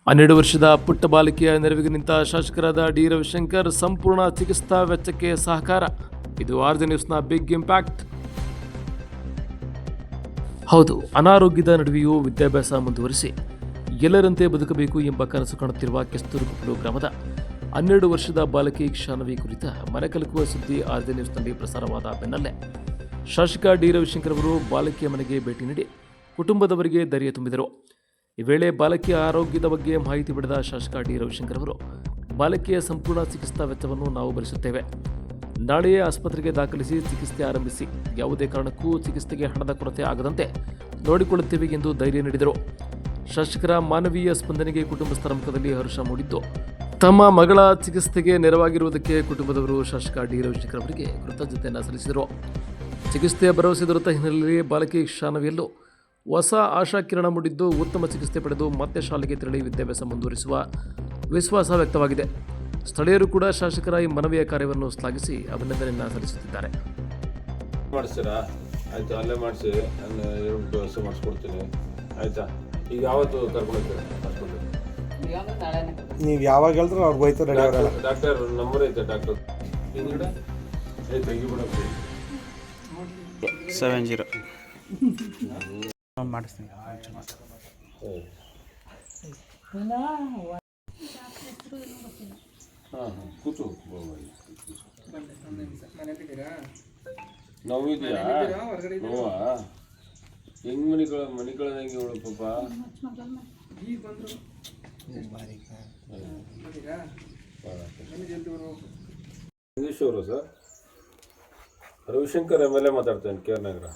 12 ವರ್ಷದ ಪುಟ್ಟ ಬಾಲಕಿಯ ನೆರವಿಗೆ ನಿಂತ ಶಾಸಕರಾದ ಡಿ ರವಿಶಂಕರ್ ಸಂಪೂರ್ಣ ಚಿಕಿತ್ಸಾ ವೆಚ್ಚಕ್ಕೆ ಸಹಕಾರ. ಇದು ಆರ್ಜೆ ನ್ಯೂಸ್ನ ಬಿಗ್ ಇಂಪ್ಯಾಕ್ಟ್. ಹೌದು, ಅನಾರೋಗ್ಯದ ನಡುವೆಯೂ ವಿದ್ಯಾಭ್ಯಾಸ ಮುಂದುವರಿಸಿ ಎಲ್ಲರಂತೆ ಬದುಕಬೇಕು ಎಂಬ ಕನಸು ಕಾಣುತ್ತಿರುವ ಕೆಸ್ತೂರುಕೊಪ್ಪಲು ಗ್ರಾಮದ 12 ವರ್ಷದ ಬಾಲಕಿ ಶಾನ್ವಿ ಕುರಿತ ಮನಕಲಕುವ ಸುದ್ದಿ ಆರ್ಜೆ ನ್ಯೂಸ್ನಲ್ಲಿ ಪ್ರಸಾರವಾದ ಬೆನ್ನಲ್ಲೇ ಶಾಸಕ ಡಿ ರವಿಶಂಕರ್ ಅವರು ಬಾಲಕಿಯ ಮನೆಗೆ ಭೇಟಿ ನೀಡಿ ಕುಟುಂಬದವರಿಗೆ ಧೈರ್ಯ ತುಂಬಿದರು. ಈ ವೇಳೆ ಬಾಲಕಿಯ ಆರೋಗ್ಯದ ಬಗ್ಗೆ ಮಾಹಿತಿ ಪಡೆದ ಶಾಸಕ ಡಿ ರವಿಶಂಕರ್ ಅವರು, ಬಾಲಕಿಯ ಸಂಪೂರ್ಣ ಚಿಕಿತ್ಸಾ ವೆಚ್ಚವನ್ನು ನಾವು ಭರಿಸುತ್ತೇವೆ. ನಾಳೆಯೇ ಆಸ್ಪತ್ರೆಗೆ ದಾಖಲಿಸಿ ಚಿಕಿತ್ಸೆ ಆರಂಭಿಸಿ ಯಾವುದೇ ಕಾರಣಕ್ಕೂ ಚಿಕಿತ್ಸೆಗೆ ಹಣದ ಕೊರತೆ ಆಗದಂತೆ ನೋಡಿಕೊಳ್ಳುತ್ತೇವೆ ಎಂದು ಧೈರ್ಯ ನೀಡಿದರು. ಶಾಸಕರ ಮಾನವೀಯ ಸ್ಪಂದನೆಗೆ ಕುಟುಂಬಸ್ಥರ ಮುಖದಲ್ಲಿ ಹರ್ಷ ಮೂಡಿದ್ದು, ತಮ್ಮ ಮಗಳ ಚಿಕಿತ್ಸೆಗೆ ನೆರವಾಗಿರುವುದಕ್ಕೆ ಕುಟುಂಬದವರು ಶಾಸಕ ಡಿ ರವಿಶಂಕರ್ ಅವರಿಗೆ ಕೃತಜ್ಞತೆಯನ್ನು ಸಲ್ಲಿಸಿದರು. ಚಿಕಿತ್ಸೆಯ ಭರವಸೆ ದೊರೆತ ಹಿನ್ನೆಲೆಯಲ್ಲಿ ಬಾಲಕಿ ಶಾನ್ವಿಯಲ್ಲೂ ಹೊಸ ಆಶಾಕಿರಣ ಮೂಡಿದ್ದು, ಉತ್ತಮ ಚಿಕಿತ್ಸೆ ಪಡೆದು ಮತ್ತೆ ಶಾಲೆಗೆ ತೆರಳಿ ವಿದ್ಯಾಭ್ಯಾಸ ಮುಂದುವರಿಸುವ ವಿಶ್ವಾಸ ವ್ಯಕ್ತವಾಗಿದೆ. ಸ್ಥಳೀಯರು ಕೂಡ ಶಾಸಕರ ಈ ಮನವಿಯ ಕಾರ್ಯವನ್ನು ಶ್ಲಾಘಿಸಿ ಅಭಿನಂದನೆಯನ್ನು ಸಲ್ಲಿಸುತ್ತಿದ್ದಾರೆ. ಮಾಡಿಸ್ತೀರಾ? ಆಯ್ತು, ಅಲ್ಲೇ ಮಾಡಿಸಿ ನಾನು 2 ಡೋಸ್ ಮಾಡಿಸ್ಕೊಡ್ತೀನಿ. ಆಯ್ತಾ? ಈಗ ಯಾವತ್ತು ಕರ್ಕೊಂಡು ನೀವು ಯಾವಾಗ ಹೇಳಿದ್ರೆ ಅವ್ರು ಬೈತಾರೆ. ಡಾಕ್ಟರ್ ನಂಬರ್ ಐತೆ, ಡಾಕ್ಟರ್ ಹಿಂದ್ಗಡೆ ತೆಗಿಬಿಡ 70 ಮಾಡಿಸ್ತೀನಿ. ಕೂತು ನೋವಿದೆಯಾ? ನೋವಾ? ಹೆಂಗ್ ಮನಿಗಳಂಗೆ ಅವಳು ಪಾಪ. ಇಂಗ್ಲೀಷ್ ಅವರು ಸರ್, ರವಿಶಂಕರ್ MLA ಮಾತಾಡ್ತೇನೆ, KR Nagar.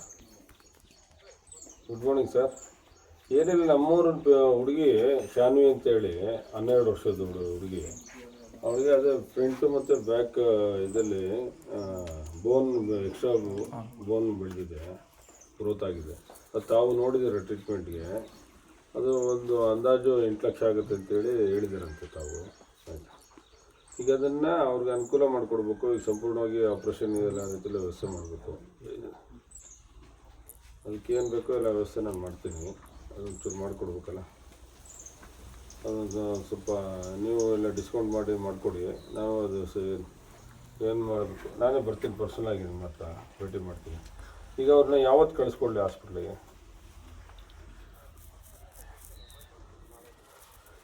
Good morning sir. ಏನಿಲ್ಲ, ನಮ್ಮೂರು ಹುಡುಗಿ ಶಾನ್ವಿ ಅಂತೇಳಿ 12 ವರ್ಷದ ಹುಡುಗಿ. ಅವಳಿಗೆ ಅದೇ ಫ್ರಂಟು ಮತ್ತು ಬ್ಯಾಕ್ ಇದರಲ್ಲಿ ಬೋನ್ ಎಕ್ಸ್ಟ್ರಾ ಬೋನ್ ಬೆಳೆದಿದೆ, ಗ್ರೋತ್ ಆಗಿದೆ. ಅದು ತಾವು ನೋಡಿದ್ದೀರ ಟ್ರೀಟ್ಮೆಂಟ್ಗೆ. ಅದು ಒಂದು ಅಂದಾಜು 8 ಲಕ್ಷ ಆಗುತ್ತೆ ಅಂತೇಳಿ ಹೇಳಿದಾರಂತೆ ತಾವು. ಆಯಿತು, ಈಗ ಅದನ್ನು ಅವ್ರಿಗೆ ಅನುಕೂಲ ಮಾಡಿಕೊಡ್ಬೇಕು. ಈಗ ಸಂಪೂರ್ಣವಾಗಿ ಆಪ್ರೇಷನ್ ಇದೆಲ್ಲ ರೀತಿಯಲ್ಲಿ ವ್ಯವಸ್ಥೆ ಮಾಡಬೇಕು. ಅದಕ್ಕೇನು ಬೇಕೋ ಎಲ್ಲ ವ್ಯವಸ್ಥೆ ನಾನು ಮಾಡ್ತೀನಿ. ಅದೊಂಚೂರು ಮಾಡಿಕೊಡ್ಬೇಕಲ್ಲ, ಅದೊಂದು ಸ್ವಲ್ಪ ನೀವು ಎಲ್ಲ ಡಿಸ್ಕೌಂಟ್ ಮಾಡಿಕೊಡಿ. ನಾವು ಅದು ಏನು ಮಾಡಬೇಕು, ನಾನೇ ಬರ್ತೀನಿ ಪರ್ಸನಲಾಗಿ, ನಿಮ್ಮ ಹತ್ರ ಭೇಟಿ ಮಾಡ್ತೀನಿ. ಈಗ ಅವ್ರನ್ನ ಯಾವತ್ತು ಕಳಿಸ್ಕೊಡ್ಲಿ ಹಾಸ್ಪಿಟ್ಲಿಗೆ?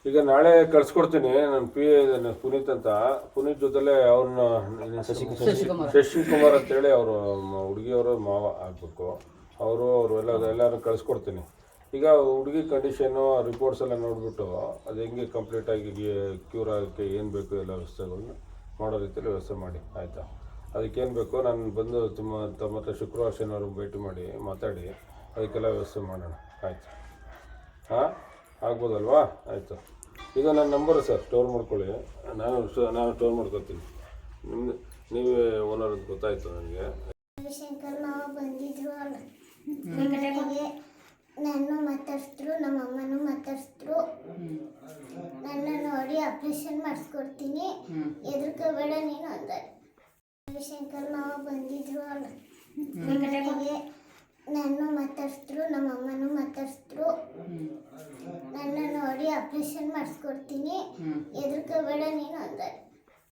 ಈಗ ನಾಳೆ ಕಳ್ಸ್ಕೊಡ್ತೀನಿ. ನನ್ನ PA ಇದ್ದಾನೆ ಪುನೀತ್ ಅಂತ. ಪುನೀತ್ ಜೊತೆಲೆ ಅವ್ರನ್ನ ಶಶಿಕುಮಾರ್ ಅಂತೇಳಿ ಅವರು ಹುಡುಗಿಯವರು ಮಾವ ಆಗಬೇಕು. ಅವರು ಎಲ್ಲರೂ ಕಳಿಸ್ಕೊಡ್ತೀನಿ. ಈಗ ಹುಡುಗಿ ಕಂಡೀಷನ್ನು ರಿಪೋರ್ಟ್ಸ್ ಎಲ್ಲ ನೋಡಿಬಿಟ್ಟು ಅದು ಹೆಂಗೆ ಕಂಪ್ಲೀಟಾಗಿ ಕ್ಯೂರ್ ಆಗೋಕ್ಕೆ ಏನು ಬೇಕು ಎಲ್ಲ ವ್ಯವಸ್ಥೆಗಳನ್ನ ಮಾಡೋ ರೀತಿಯಲ್ಲಿ ವ್ಯವಸ್ಥೆ ಮಾಡಿ. ಆಯಿತಾ? ಅದಕ್ಕೇನು ಬೇಕೋ ನಾನು ಬಂದು ತಮ್ಮ ಹತ್ರ ಶುಕ್ರವಾರ ಶನಿವಾರ ಭೇಟಿ ಮಾಡಿ ಮಾತಾಡಿ ಅದಕ್ಕೆಲ್ಲ ವ್ಯವಸ್ಥೆ ಮಾಡೋಣ. ಆಯಿತು? ಹಾಂ, ಆಗ್ಬೋದಲ್ವಾ? ಆಯಿತು. ಈಗ ನನ್ನ ನಂಬರು ಸರ್ ಸ್ಟೋರ್ ಮಾಡ್ಕೊಳ್ಳಿ. ನಾನು ಸ್ಟೋರ್ ಮಾಡ್ಕೊತೀನಿ. ನೀವೇ ಓನರ್ ಅಂತ ಗೊತ್ತಾಯಿತು ನನಗೆ. ರವಿಶಂಕರ್ ಮಾವ ಬಂದಿದ್ರು, ನನ್ನ ಮಾತಾಡಿಸಿದ್ರು, ನಮ್ಮ ಅಮ್ಮನೂ ಮಾತಾಡಿಸಿದ್ರು. ನನ್ನ ನೋಡಿ ಆಪ್ರೇಷನ್ ಮಾಡಿಸ್ಕೊಡ್ತೀನಿ, ಹೆದರ್ಕೋಬೇಡ ನೀನು ಅಂತಾರೆ. ರವಿಶಂಕರ್ ಮಾವ ಬಂದಿದ್ರು, ನನ್ನ ಮಾತಾಡಿಸಿದ್ರು, ನಮ್ಮ ಅಮ್ಮನೂ ಮಾತಾಡಿಸಿದ್ರು. ನನ್ನ ನೋಡಿ ಆಪ್ರೇಷನ್ ಮಾಡಿಸ್ಕೊಡ್ತೀನಿ, ಹೆದರ್ಕೋಬೇಡ ನೀನು ಅಂತಾರೆ.